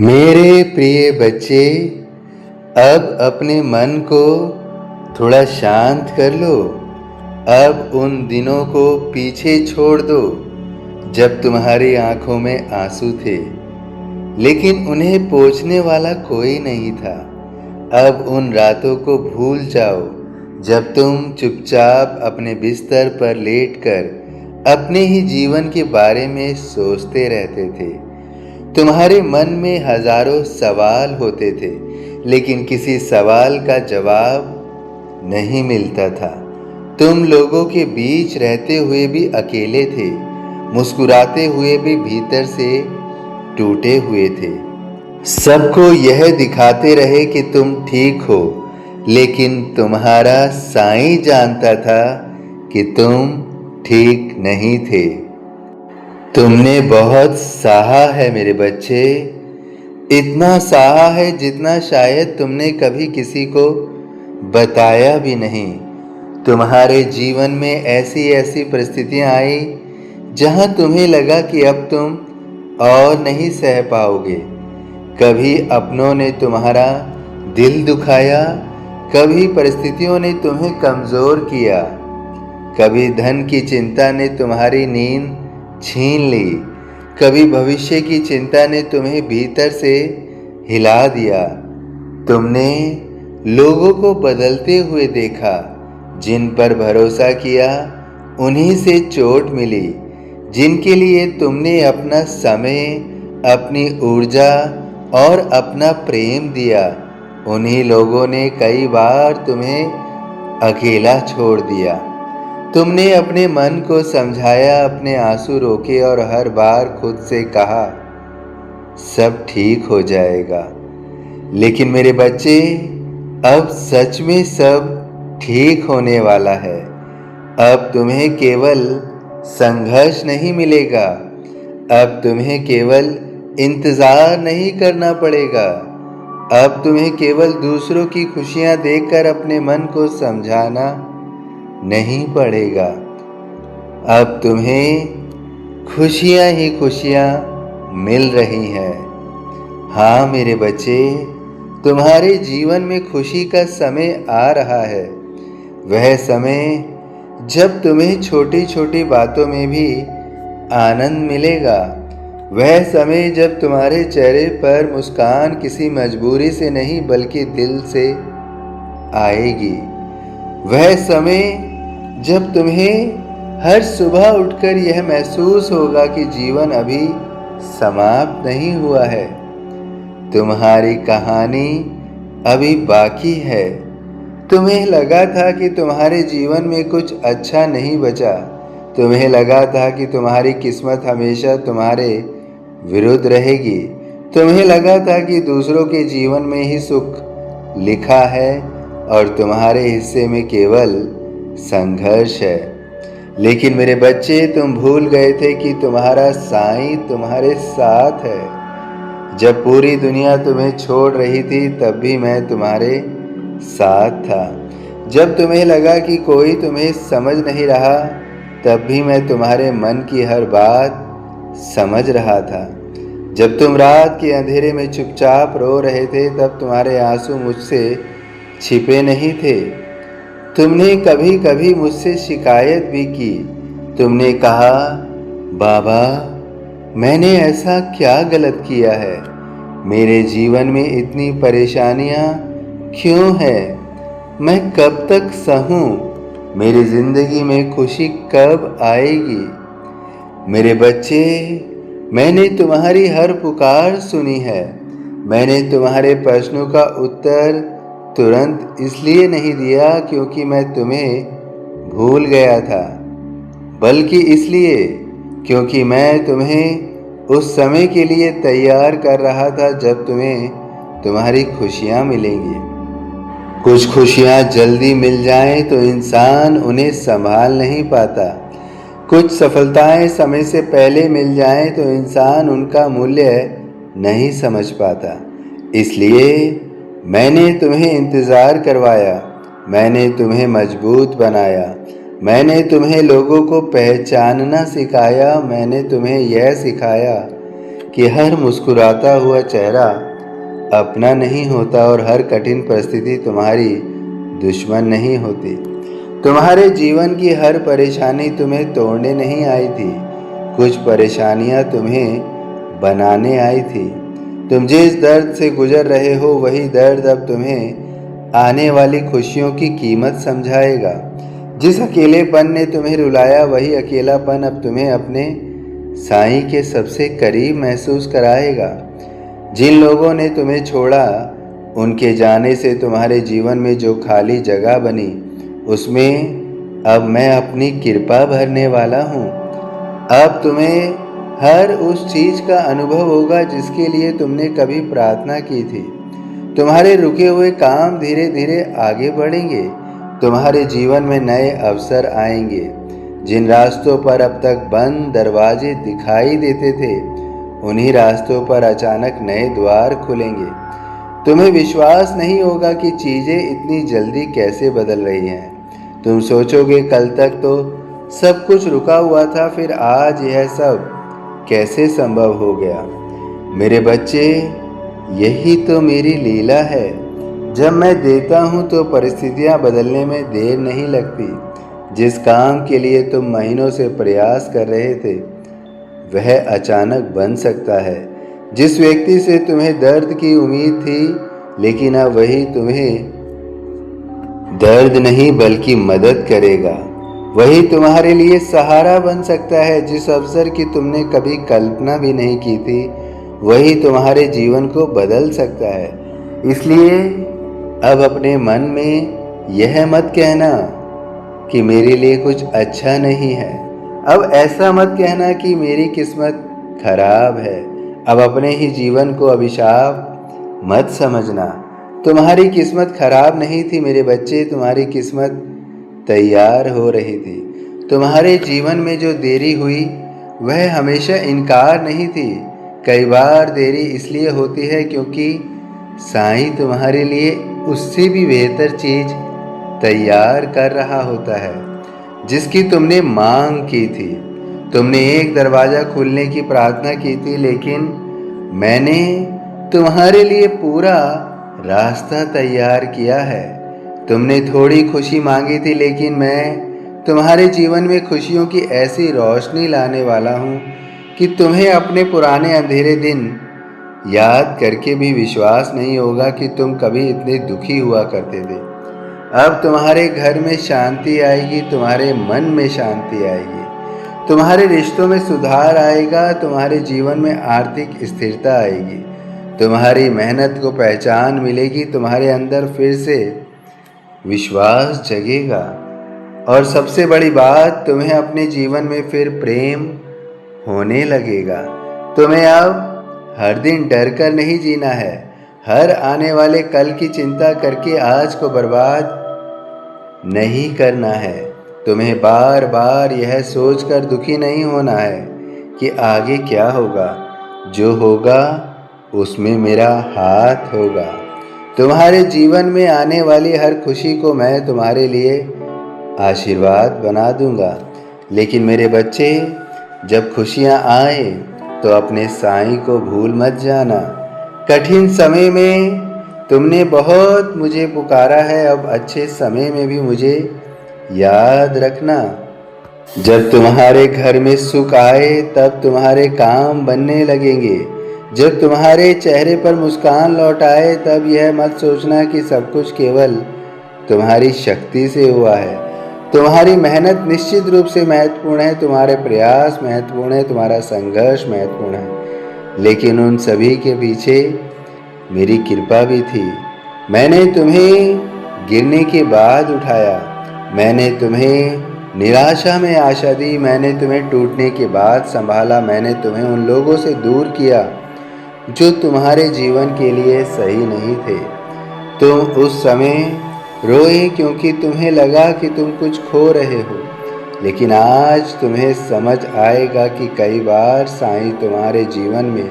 मेरे प्रिय बच्चे, अब अपने मन को थोड़ा शांत कर लो। अब उन दिनों को पीछे छोड़ दो जब तुम्हारी आंखों में आंसू थे, लेकिन उन्हें पोंछने वाला कोई नहीं था। अब उन रातों को भूल जाओ जब तुम चुपचाप अपने बिस्तर पर लेटकर अपने ही जीवन के बारे में सोचते रहते थे। तुम्हारे मन में हजारों सवाल होते थे, लेकिन किसी सवाल का जवाब नहीं मिलता था। तुम लोगों के बीच रहते हुए भी अकेले थे, मुस्कुराते हुए भी भीतर से टूटे हुए थे। सबको यह दिखाते रहे कि तुम ठीक हो, लेकिन तुम्हारा साईं जानता था कि तुम ठीक नहीं थे। तुमने बहुत सहा है मेरे बच्चे, इतना सहा है जितना शायद तुमने कभी किसी को बताया भी नहीं। तुम्हारे जीवन में ऐसी ऐसी परिस्थितियां आई जहां तुम्हें लगा कि अब तुम और नहीं सह पाओगे। कभी अपनों ने तुम्हारा दिल दुखाया, कभी परिस्थितियों ने तुम्हें कमज़ोर किया, कभी धन की चिंता ने तुम्हारी नींद छीन ली, कभी भविष्य की चिंता ने तुम्हें भीतर से हिला दिया। तुमने लोगों को बदलते हुए देखा, जिन पर भरोसा किया उन्हीं से चोट मिली। जिनके लिए तुमने अपना समय, अपनी ऊर्जा और अपना प्रेम दिया, उन्हीं लोगों ने कई बार तुम्हें अकेला छोड़ दिया। तुमने अपने मन को समझाया, अपने आंसू रोके और हर बार खुद से कहा सब ठीक हो जाएगा। लेकिन मेरे बच्चे, अब सच में सब ठीक होने वाला है। अब तुम्हें केवल संघर्ष नहीं मिलेगा, अब तुम्हें केवल इंतज़ार नहीं करना पड़ेगा। अब तुम्हें केवल दूसरों की खुशियां देखकर अपने मन को समझाना नहीं पड़ेगा। अब तुम्हें खुशियां ही खुशियां मिल रही हैं। हाँ मेरे बच्चे, तुम्हारे जीवन में खुशी का समय आ रहा है। वह समय जब तुम्हें छोटी छोटी बातों में भी आनंद मिलेगा। वह समय जब तुम्हारे चेहरे पर मुस्कान किसी मजबूरी से नहीं बल्कि दिल से आएगी। वह समय जब तुम्हें हर सुबह उठकर यह महसूस होगा कि जीवन अभी समाप्त नहीं हुआ है, तुम्हारी कहानी अभी बाकी है। तुम्हें लगा था कि तुम्हारे जीवन में कुछ अच्छा नहीं बचा, तुम्हें लगा था कि तुम्हारी किस्मत हमेशा तुम्हारे विरुद्ध रहेगी, तुम्हें लगा था कि दूसरों के जीवन में ही सुख लिखा है और तुम्हारे हिस्से में केवल संघर्ष है। लेकिन मेरे बच्चे, तुम भूल गए थे कि तुम्हारा साईं तुम्हारे साथ है। जब पूरी दुनिया तुम्हें छोड़ रही थी तब भी मैं तुम्हारे साथ था। जब तुम्हें लगा कि कोई तुम्हें समझ नहीं रहा तब भी मैं तुम्हारे मन की हर बात समझ रहा था। जब तुम रात के अंधेरे में चुपचाप रो रहे थे तब तुम्हारे आंसू मुझसे छिपे नहीं थे। तुमने कभी कभी मुझसे शिकायत भी की। तुमने कहा, बाबा मैंने ऐसा क्या गलत किया है, मेरे जीवन में इतनी परेशानियां क्यों हैं, मैं कब तक सहूं, मेरी ज़िंदगी में खुशी कब आएगी। मेरे बच्चे, मैंने तुम्हारी हर पुकार सुनी है। मैंने तुम्हारे प्रश्नों का उत्तर तुरंत इसलिए नहीं दिया क्योंकि मैं तुम्हें भूल गया था, बल्कि इसलिए क्योंकि मैं तुम्हें उस समय के लिए तैयार कर रहा था जब तुम्हें तुम्हारी खुशियां मिलेंगी। कुछ खुशियां जल्दी मिल जाएं तो इंसान उन्हें संभाल नहीं पाता। कुछ सफलताएं समय से पहले मिल जाएं तो इंसान उनका मूल्य नहीं समझ पाता। इसलिए मैंने तुम्हें इंतज़ार करवाया, मैंने तुम्हें मजबूत बनाया, मैंने तुम्हें लोगों को पहचानना सिखाया, मैंने तुम्हें यह सिखाया कि हर मुस्कुराता हुआ चेहरा अपना नहीं होता और हर कठिन परिस्थिति तुम्हारी दुश्मन नहीं होती। तुम्हारे जीवन की हर परेशानी तुम्हें तोड़ने नहीं आई थी, कुछ परेशानियां तुम्हें बनाने आई थी। तुम जिस दर्द से गुजर रहे हो वही दर्द अब तुम्हें आने वाली खुशियों की कीमत समझाएगा। जिस अकेलेपन ने तुम्हें रुलाया वही अकेलापन अब तुम्हें अपने साईं के सबसे करीब महसूस कराएगा। जिन लोगों ने तुम्हें छोड़ा उनके जाने से तुम्हारे जीवन में जो खाली जगह बनी उसमें अब मैं अपनी कृपा भरने वाला हूँ। अब तुम्हें हर उस चीज का अनुभव होगा जिसके लिए तुमने कभी प्रार्थना की थी। तुम्हारे रुके हुए काम धीरे धीरे आगे बढ़ेंगे। तुम्हारे जीवन में नए अवसर आएंगे। जिन रास्तों पर अब तक बंद दरवाजे दिखाई देते थे उन्हीं रास्तों पर अचानक नए द्वार खुलेंगे। तुम्हें विश्वास नहीं होगा कि चीजें इतनी जल्दी कैसे बदल रही हैं। तुम सोचोगे कल तक तो सब कुछ रुका हुआ था, फिर आज यह सब कैसे संभव हो गया। मेरे बच्चे, यही तो मेरी लीला है। जब मैं देता हूँ तो परिस्थितियाँ बदलने में देर नहीं लगती। जिस काम के लिए तुम महीनों से प्रयास कर रहे थे वह अचानक बन सकता है। जिस व्यक्ति से तुम्हें दर्द की उम्मीद थी लेकिन अब वही तुम्हें दर्द नहीं बल्कि मदद करेगा। वही तुम्हारे लिए सहारा बन सकता है। जिस अवसर की तुमने कभी कल्पना भी नहीं की थी वही तुम्हारे जीवन को बदल सकता है। इसलिए अब अपने मन में यह मत कहना कि मेरे लिए कुछ अच्छा नहीं है। अब ऐसा मत कहना कि मेरी किस्मत खराब है। अब अपने ही जीवन को अभिशाप मत समझना। तुम्हारी किस्मत खराब नहीं थी मेरे बच्चे, तुम्हारी किस्मत तैयार हो रही थी। तुम्हारे जीवन में जो देरी हुई वह हमेशा इनकार नहीं थी। कई बार देरी इसलिए होती है क्योंकि साईं तुम्हारे लिए उससे भी बेहतर चीज तैयार कर रहा होता है जिसकी तुमने मांग की थी। तुमने एक दरवाजा खुलने की प्रार्थना की थी लेकिन मैंने तुम्हारे लिए पूरा रास्ता तैयार किया है। तुमने थोड़ी खुशी मांगी थी लेकिन मैं तुम्हारे जीवन में खुशियों की ऐसी रोशनी लाने वाला हूँ कि तुम्हें अपने पुराने अंधेरे दिन याद करके भी विश्वास नहीं होगा कि तुम कभी इतने दुखी हुआ करते थे। अब तुम्हारे घर में शांति आएगी, तुम्हारे मन में शांति आएगी, तुम्हारे रिश्तों में सुधार आएगा, तुम्हारे जीवन में आर्थिक स्थिरता आएगी, तुम्हारी मेहनत को पहचान मिलेगी, तुम्हारे अंदर फिर से विश्वास जगेगा और सबसे बड़ी बात, तुम्हें अपने जीवन में फिर प्रेम होने लगेगा। तुम्हें अब हर दिन डर कर नहीं जीना है। हर आने वाले कल की चिंता करके आज को बर्बाद नहीं करना है। तुम्हें बार बार यह सोचकर दुखी नहीं होना है कि आगे क्या होगा। जो होगा उसमें मेरा हाथ होगा। तुम्हारे जीवन में आने वाली हर खुशी को मैं तुम्हारे लिए आशीर्वाद बना दूंगा। लेकिन मेरे बच्चे, जब खुशियाँ आए तो अपने साईं को भूल मत जाना। कठिन समय में तुमने बहुत मुझे पुकारा है, अब अच्छे समय में भी मुझे याद रखना। जब तुम्हारे घर में सुख आए तब तुम्हारे काम बनने लगेंगे। जब तुम्हारे चेहरे पर मुस्कान लौट आए तब यह मत सोचना कि सब कुछ केवल तुम्हारी शक्ति से हुआ है। तुम्हारी मेहनत निश्चित रूप से महत्वपूर्ण है, तुम्हारे प्रयास महत्वपूर्ण है, तुम्हारा संघर्ष महत्वपूर्ण है, लेकिन उन सभी के पीछे मेरी कृपा भी थी। मैंने तुम्हें गिरने के बाद उठाया, मैंने तुम्हें निराशा में आशा दी, मैंने तुम्हें टूटने के बाद संभाला, मैंने तुम्हें उन लोगों से दूर किया जो तुम्हारे जीवन के लिए सही नहीं थे। तुम उस समय रोए क्योंकि तुम्हें लगा कि तुम कुछ खो रहे हो, लेकिन आज तुम्हें समझ आएगा कि कई बार साईं तुम्हारे जीवन में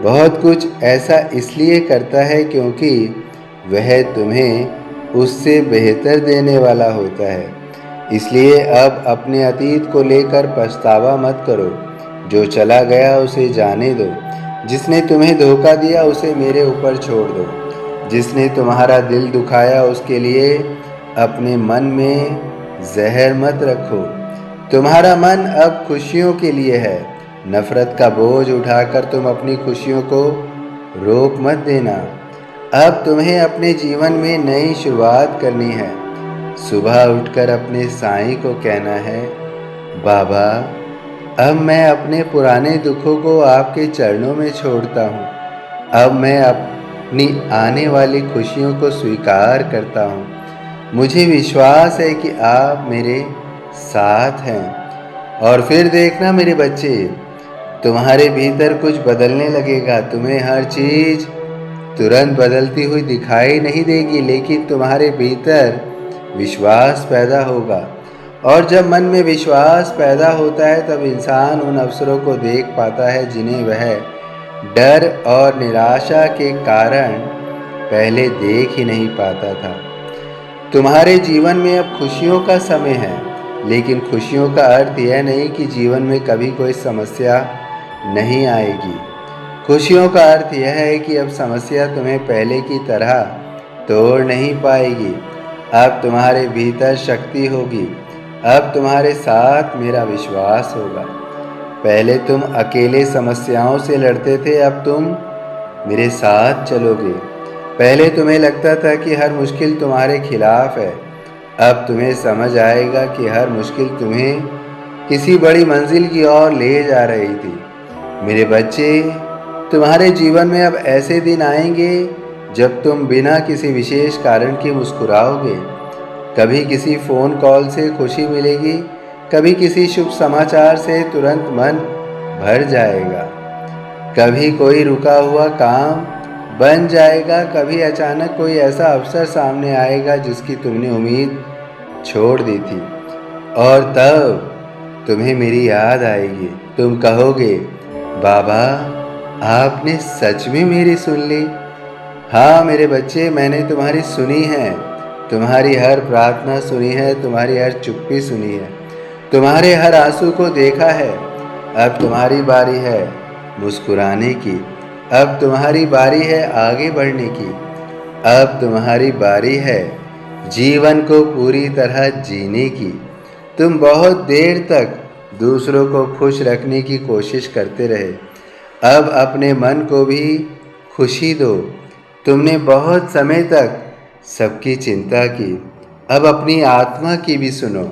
बहुत कुछ ऐसा इसलिए करता है क्योंकि वह तुम्हें उससे बेहतर देने वाला होता है। इसलिए अब अपने अतीत को लेकर पछतावा मत करो। जो चला गया उसे जाने दो। जिसने तुम्हें धोखा दिया उसे मेरे ऊपर छोड़ दो। जिसने तुम्हारा दिल दुखाया उसके लिए अपने मन में जहर मत रखो। तुम्हारा मन अब खुशियों के लिए है। नफरत का बोझ उठाकर तुम अपनी खुशियों को रोक मत देना। अब तुम्हें अपने जीवन में नई शुरुआत करनी है। सुबह उठकर अपने साईं को कहना है, बाबा अब मैं अपने पुराने दुखों को आपके चरणों में छोड़ता हूँ। अब मैं अपनी आने वाली खुशियों को स्वीकार करता हूँ। मुझे विश्वास है कि आप मेरे साथ हैं। और फिर देखना मेरे बच्चे, तुम्हारे भीतर कुछ बदलने लगेगा। तुम्हें हर चीज़ तुरंत बदलती हुई दिखाई नहीं देगी, लेकिन तुम्हारे भीतर विश्वास पैदा होगा। और जब मन में विश्वास पैदा होता है तब इंसान उन अवसरों को देख पाता है जिन्हें वह डर और निराशा के कारण पहले देख ही नहीं पाता था। तुम्हारे जीवन में अब खुशियों का समय है, लेकिन खुशियों का अर्थ यह नहीं कि जीवन में कभी कोई समस्या नहीं आएगी। खुशियों का अर्थ यह है कि अब समस्या तुम्हें पहले की तरह तोड़ नहीं पाएगी। अब तुम्हारे भीतर शक्ति होगी। अब तुम्हारे साथ मेरा विश्वास होगा। पहले तुम अकेले समस्याओं से लड़ते थे, अब तुम मेरे साथ चलोगे। पहले तुम्हें लगता था कि हर मुश्किल तुम्हारे खिलाफ है, अब तुम्हें समझ आएगा कि हर मुश्किल तुम्हें किसी बड़ी मंजिल की ओर ले जा रही थी। मेरे बच्चे, तुम्हारे जीवन में अब ऐसे दिन आएंगे जब तुम बिना किसी विशेष कारण के मुस्कुराओगे। कभी किसी फ़ोन कॉल से खुशी मिलेगी, कभी किसी शुभ समाचार से तुरंत मन भर जाएगा, कभी कोई रुका हुआ काम बन जाएगा, कभी अचानक कोई ऐसा अवसर सामने आएगा जिसकी तुमने उम्मीद छोड़ दी थी। और तब तुम्हें मेरी याद आएगी। तुम कहोगे, बाबा आपने सच में मेरी सुन ली। हाँ मेरे बच्चे, मैंने तुम्हारी सुनी है। तुम्हारी हर प्रार्थना सुनी है, तुम्हारी हर चुप्पी सुनी है, तुम्हारे हर आंसू को देखा है। अब तुम्हारी बारी है मुस्कुराने की। अब तुम्हारी बारी है आगे बढ़ने की। अब तुम्हारी बारी है जीवन को पूरी तरह जीने की। तुम बहुत देर तक दूसरों को खुश रखने की कोशिश करते रहे, अब अपने मन को भी खुशी दो। तुमने बहुत समय तक सबकी चिंता की, अब अपनी आत्मा की भी सुनो।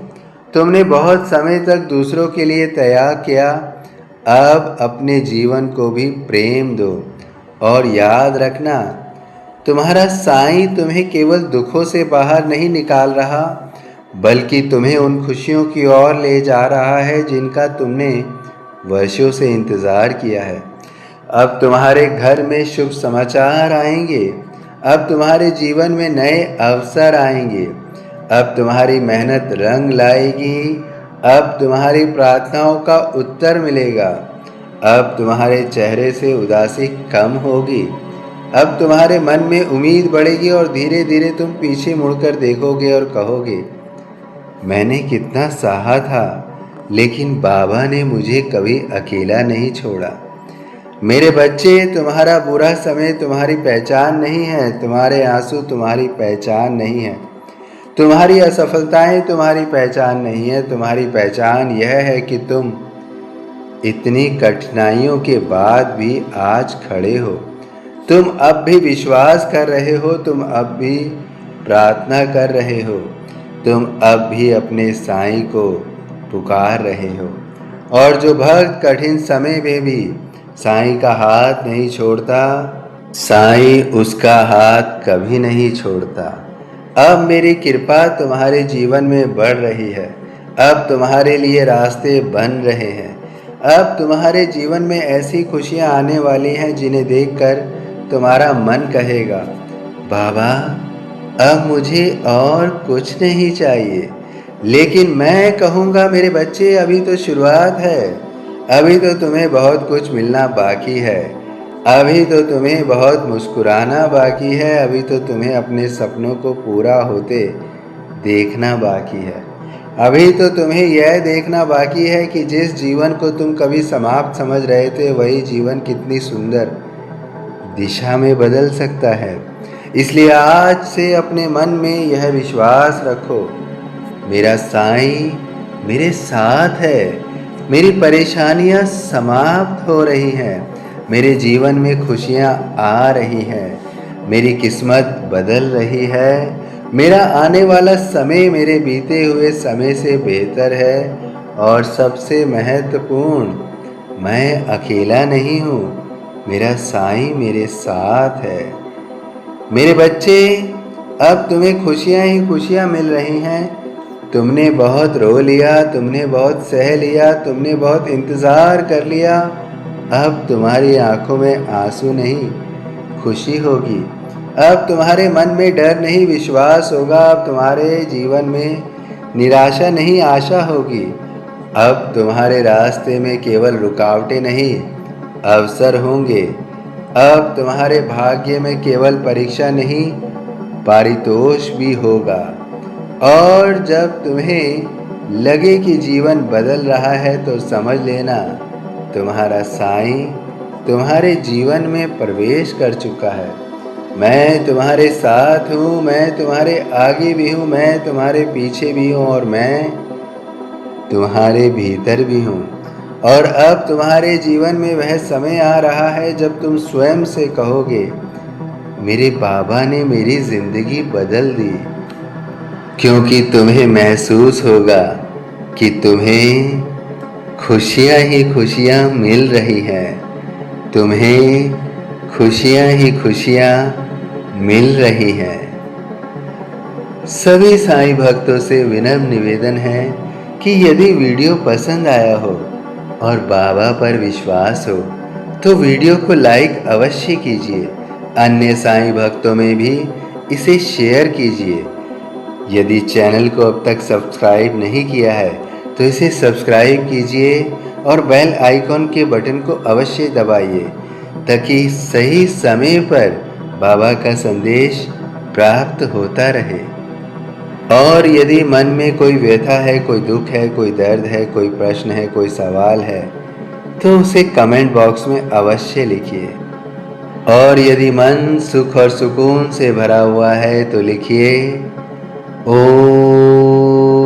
तुमने बहुत समय तक दूसरों के लिए त्याग किया, अब अपने जीवन को भी प्रेम दो। और याद रखना, तुम्हारा साईं तुम्हें केवल दुखों से बाहर नहीं निकाल रहा, बल्कि तुम्हें उन खुशियों की ओर ले जा रहा है जिनका तुमने वर्षों से इंतज़ार किया है। अब तुम्हारे घर में शुभ समाचार आएंगे। अब तुम्हारे जीवन में नए अवसर आएंगे। अब तुम्हारी मेहनत रंग लाएगी। अब तुम्हारी प्रार्थनाओं का उत्तर मिलेगा। अब तुम्हारे चेहरे से उदासी कम होगी। अब तुम्हारे मन में उम्मीद बढ़ेगी और धीरे धीरे तुम पीछे मुड़कर देखोगे और कहोगे, मैंने कितना सहा था, लेकिन बाबा ने मुझे कभी अकेला नहीं छोड़ा। मेरे बच्चे, तुम्हारा बुरा समय तुम्हारी पहचान नहीं है, तुम्हारे आंसू तुम्हारी पहचान नहीं है, तुम्हारी असफलताएं तुम्हारी पहचान नहीं है। तुम्हारी पहचान यह है कि तुम इतनी कठिनाइयों के बाद भी आज खड़े हो। तुम अब भी विश्वास कर रहे हो, तुम अब भी प्रार्थना कर रहे हो, तुम अब भी अपने साईं को पुकार रहे हो। और जो भक्त कठिन समय में भी साईं का हाथ नहीं छोड़ता, साईं उसका हाथ कभी नहीं छोड़ता। अब मेरी कृपा तुम्हारे जीवन में बढ़ रही है। अब तुम्हारे लिए रास्ते बन रहे हैं। अब तुम्हारे जीवन में ऐसी खुशियां आने वाली हैं जिन्हें देखकर तुम्हारा मन कहेगा, बाबा अब मुझे और कुछ नहीं चाहिए। लेकिन मैं कहूँगा, मेरे बच्चे अभी तो शुरुआत है। अभी तो तुम्हें बहुत कुछ मिलना बाकी है। अभी तो तुम्हें बहुत मुस्कुराना बाकी है। अभी तो तुम्हें अपने सपनों को पूरा होते देखना बाकी है। अभी तो तुम्हें यह देखना बाकी है कि जिस जीवन को तुम कभी समाप्त समझ रहे थे, वही जीवन कितनी सुंदर दिशा में बदल सकता है। इसलिए आज से अपने मन में यह विश्वास रखो, मेरा साईं मेरे साथ है। मेरी परेशानियां समाप्त हो रही हैं, मेरे जीवन में खुशियां आ रही हैं, मेरी किस्मत बदल रही है। मेरा आने वाला समय मेरे बीते हुए समय से बेहतर है। और सबसे महत्वपूर्ण, मैं अकेला नहीं हूँ, मेरा साईं मेरे साथ है। मेरे बच्चे, अब तुम्हें खुशियाँ ही खुशियाँ मिल रही हैं। तुमने बहुत रो लिया, तुमने बहुत सह लिया, तुमने बहुत इंतज़ार कर लिया। अब तुम्हारी आंखों में आंसू नहीं, खुशी होगी। अब तुम्हारे मन में डर नहीं, विश्वास होगा। अब तुम्हारे जीवन में निराशा नहीं, आशा होगी। अब तुम्हारे रास्ते में केवल रुकावटें नहीं, अवसर होंगे। अब तुम्हारे भाग्य में केवल परीक्षा नहीं, पारितोष भी होगा। और जब तुम्हें लगे कि जीवन बदल रहा है, तो समझ लेना तुम्हारा साईं तुम्हारे जीवन में प्रवेश कर चुका है। मैं तुम्हारे साथ हूँ, मैं तुम्हारे आगे भी हूँ, मैं तुम्हारे पीछे भी हूँ, और मैं तुम्हारे भीतर भी हूँ। और अब तुम्हारे जीवन में वह समय आ रहा है जब तुम स्वयं से कहोगे, मेरे बाबा ने मेरी जिंदगी बदल दी। क्योंकि तुम्हें महसूस होगा कि तुम्हें खुशियाँ ही खुशियाँ मिल रही हैं, तुम्हें खुशियाँ ही खुशियाँ मिल रही हैं। सभी साईं भक्तों से विनम्र निवेदन है कि यदि वीडियो पसंद आया हो और बाबा पर विश्वास हो, तो वीडियो को लाइक अवश्य कीजिए। अन्य साईं भक्तों में भी इसे शेयर कीजिए। यदि चैनल को अब तक सब्सक्राइब नहीं किया है, तो इसे सब्सक्राइब कीजिए और बेल आइकॉन के बटन को अवश्य दबाइए, ताकि सही समय पर बाबा का संदेश प्राप्त होता रहे। और यदि मन में कोई व्यथा है, कोई दुख है, कोई दर्द है, कोई प्रश्न है, कोई सवाल है, तो उसे कमेंट बॉक्स में अवश्य लिखिए। और यदि मन सुख और सुकून से भरा हुआ है, तो लिखिए, ओम